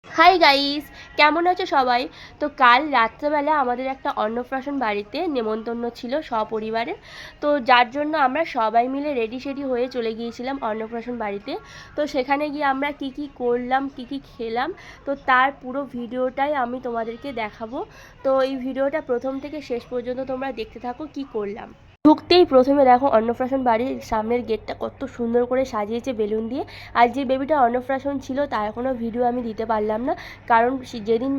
Hi guys, কেমন আছো সবাই? তো কাল রাত্রেবেলা আমাদের একটা অন্নপ্রাশন বাড়িতে নেমন্তন্ন ছিল সপরিবারের। তো যার জন্য আমরা সবাই মিলে রেডি সেডি হয়ে চলে গিয়েছিলাম অন্নপ্রাশন বাড়িতে। তো সেখানে গিয়ে আমরা কি কি করলাম, কি কি খেলাম, তো তার পুরো ভিডিওটাই আমি তোমাদেরকে দেখাবো। তো এই ভিডিওটা প্রথম থেকে শেষ পর্যন্ত তোমরা দেখতে থাকো কি করলাম। ঢুকতেই প্রথমে দেখো অন্নপ্রাশন বাড়ির সামনের গেটটা কত সুন্দর করে সাজিয়েছে বেলুন দিয়ে। আর যে বেবিটা অন্নপ্রাশন ছিল তার কোনো ভিডিও আমি দিতে পারলাম না, কারণ যেদিন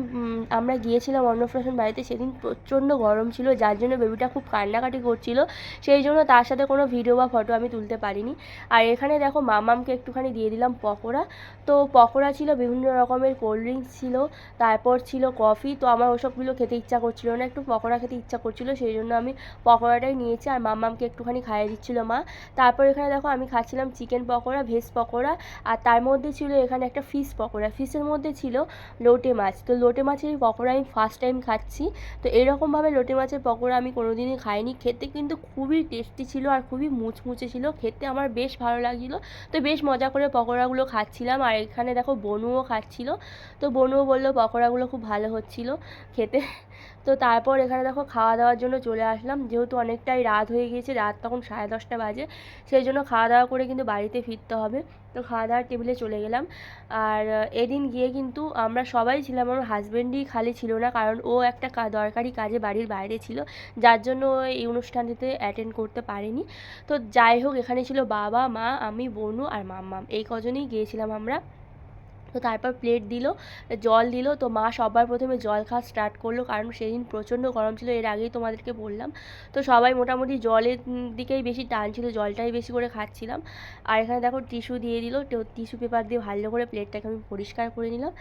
আমরা গিয়েছিলাম অন্নপ্রাশন বাড়িতে সেদিন প্রচণ্ড গরম ছিল, যার জন্য বেবিটা খুব কান্নাকাটি করছিল। সেই জন্য তার সাথে কোনো ভিডিও বা ফটো আমি তুলতে পারিনি। আর এখানে দেখো মামামকে একটুখানি দিয়ে দিলাম পকোড়া। তো পকোড়া ছিল, বিভিন্ন রকমের কোল্ড ড্রিঙ্কস ছিল, তারপর ছিল কফি। তো আমার ওসবগুলো খেতে ইচ্ছা করছিল না, একটু পকোড়া খেতে ইচ্ছা করছিল, সেই জন্য আমি পকোড়াটাই নিয়েছি। আর মাম্মামকে একটুখানি খাইয়ে দিচ্ছিলো মা। তারপর এখানে দেখো আমি খাচ্ছিলাম চিকেন পকোড়া, ভেজ পকোড়া। আর তার মধ্যে ছিল এখানে একটা ফিশ পকোড়া, ফিশের মধ্যে ছিল লোটে মাছ। তো লোটে মাছের পকোড়া আমি ফার্স্ট টাইম খাচ্ছি। তো এরকমভাবে লোটে মাছের পকোড়া আমি কোনোদিনই খাইনি। খেতে কিন্তু খুবই টেস্টি ছিল আর খুবই মুচমুচে ছিল, খেতে আমার বেশ ভালো লাগছিলো। তো বেশ মজা করে পকোড়াগুলো খাচ্ছিলাম। আর এখানে দেখো বনুও খাচ্ছিল। তো বনুও বললো পকোড়াগুলো খুব ভালো হচ্ছিলো খেতে। তো তারপর এখানে দেখো খাওয়া দাওয়ার জন্য চলে আসলাম, যেহেতু অনেকটাই রাত হয়ে গিয়েছে, রাত তখন 10:30 বাজে। সেই জন্য খাওয়া দাওয়া করে কিন্তু বাড়িতে ফিরতে হবে। তো খাওয়া দাওয়ার টেবিলে চলে গেলাম। আর এদিন গিয়ে কিন্তু আমরা সবাই ছিলাম, আমার হাজব্যান্ডই খালি ছিল না, কারণ ও একটা দরকারি কাজে বাড়ির বাইরে ছিল, যার জন্য ও এই অনুষ্ঠানটিতে অ্যাটেন্ড করতে পারেনি। তো যাই হোক, এখানে ছিল বাবা, মা, আমি, বনু আর মাম্মাম, এই কজনই গিয়েছিলাম আমরা। তো তারপর প্লেট দিল, জল দিল। তো মা সবার প্রথমে জল খাওয়া স্টার্ট করলো, কারণ সেদিন প্রচণ্ড গরম ছিল, এর আগেই তোমাদেরকে বললাম। তো সবাই মোটামুটি জলের দিকেই বেশি টান ছিল, জলটাই বেশি করে খাচ্ছিলাম। আর এখানে দেখো টিস্যু দিয়ে দিল, টিস্যু পেপার দিয়ে ভালো করে প্লেটটাকে আমি পরিষ্কার করে নিলাম।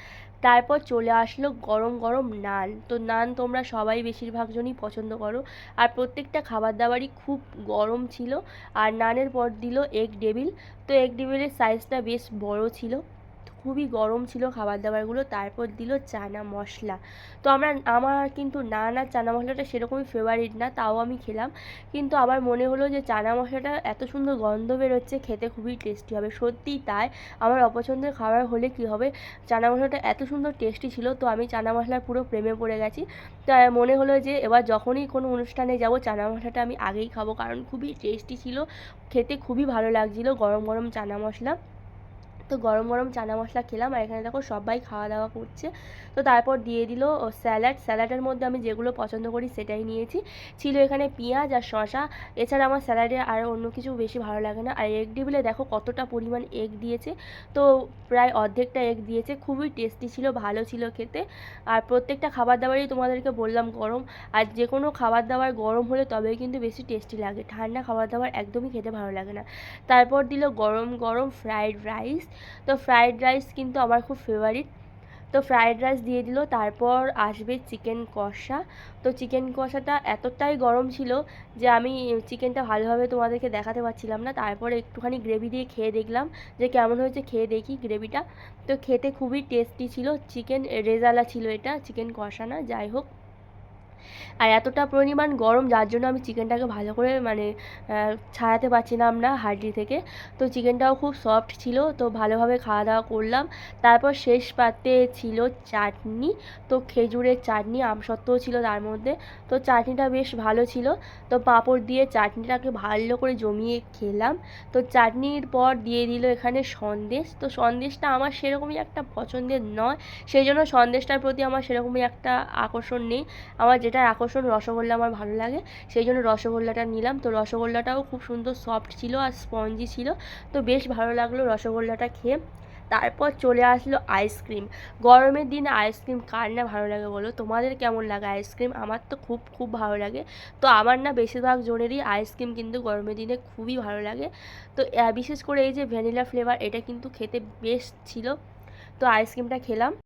তারপর চলে আসলো গরম গরম নান। তো নান তোমরা সবাই বেশিরভাগ জনই পছন্দ করো, আর প্রত্যেকটা খাবার দাবারই খুব গরম ছিল। আর নানের পর দিল এগ ডেভিল। তো এগ ডেভিলের সাইজটা বেশ বড় ছিল, খুবই গরম ছিল খাবার দাবারগুলো। তারপর দিল চানা মশলা। তো আমার কিন্তু নান আর চানা মশলাটা সেরকমই ফেভারিট না, তাও আমি খেলাম। কিন্তু আমার মনে হলো যে চানা মশলাটা এত সুন্দর গন্ধ বেরোচ্ছে, খেতে খুবই টেস্টি হবে। সত্যিই তাই, আমার অপছন্দের খাবার হলে কি হবে, চানা মশলাটা এত সুন্দর টেস্টি ছিল। তো আমি চানা মশলার পুরো প্রেমে পড়ে গেছি। তো মনে হলো যে এবার যখনই কোনো অনুষ্ঠানে যাব চানা মশলাটা আমি আগেই খাবো, কারণ খুবই টেস্টি ছিল, খেতে খুবই ভালো লাগছিলো গরম গরম চানা মশলা। তো গরম গরম চানা মশলা খেলাম। আর এখানে দেখো সবাই খাওয়া দাওয়া করছে। তো তারপর দিয়ে দিল স্যালাড। স্যালাডের মধ্যে আমি যেগুলো পছন্দ করি সেটাই নিয়েছি। ছিল এখানে পেঁয়াজ আর শসা। এছাড়া আমার স্যালাডে আর অন্য কিছু বেশি ভালো লাগে না। আর এগ টেবিলে দেখো কতটা পরিমাণ এগ দিয়েছে। তো প্রায় অর্ধেকটা এগ দিয়েছে, খুবই টেস্টি ছিল, ভালো ছিল খেতে। আর প্রত্যেকটা খাবার দাবারই তোমাদেরকে বললাম গরম। আর যে কোনো খাবার দাবার গরম হলে তবেই কিন্তু বেশি টেস্টি লাগে, ঠান্ডা খাবার দাবার একদমই খেতে ভালো লাগে না। তারপর দিল গরম গরম ফ্রাইড রাইস। তো ফ্রাইড রাইস কিন্তু আমার খুব ফেভারিট। তো ফ্রাইড রাইস দিয়ে দিল। তারপর আসবে চিকেন কষা। তো চিকেন কষাটা এতটাই গরম ছিল যে আমি চিকেনটা ভালোভাবে তোমাদেরকে দেখাতে পারছিলাম না। তারপরে একটুখানি গ্রেভি দিয়ে খেয়ে দেখলাম যে কেমন হয়েছে, খেয়ে দেখি গ্রেভিটা। তো খেতে খুবই টেস্টি ছিল, চিকেন রেজালা ছিল, এটা চিকেন কষা না, যাই হোক। আর এতটা পরিমাণ গরম, যার জন্য আমি চিকেনটাকে ভালো করে ছাড়াতে পারছিলাম না হাঁড়ি থেকে। তো চিকেনটাও খুব সফট ছিল। তো ভালোভাবে খাওয়া দাওয়া করলাম। তারপর শেষ পাতে ছিল চাটনি। তো খেজুরের চাটনি, আমসত্ত্বও ছিল তার মধ্যে। তো চাটনিটা বেশ ভালো ছিল। তো পাঁপড় দিয়ে চাটনিটাকে ভালো করে জমিয়ে খেলাম। তো চাটনির পর দিয়ে দিল এখানে সন্দেশ। তো সন্দেশটা আমার সেরকমই একটা পছন্দের নয়, সেই জন্য সন্দেশটার প্রতি আমার সেরকমই একটা আকর্ষণ নেই। আমার যেটার আকর্ষণ, রসগোল্লা আমার ভালো লাগে, সেই জন্য রসগোল্লাটা নিলাম। তো রসগোল্লাটাও খুব সুন্দর সফট ছিল আর স্পঞ্জি ছিল। তো বেশ ভালো লাগলো রসগোল্লাটা খেয়ে। তারপর চলে আসলো আইসক্রিম। গরমের দিনে আইসক্রিম কার না ভালো লাগে বলো? তোমাদের কেমন লাগে আইসক্রিম? আমার তো খুব খুব ভালো লাগে। তো আমার না বেশিরভাগ জনেরই আইসক্রিম কিন্তু গরমের দিনে খুবই ভালো লাগে। তো বিশেষ করে এই যে ভ্যানিলা ফ্লেভার, এটা কিন্তু খেতে বেশ ছিল। তো আইসক্রিমটা খেলাম।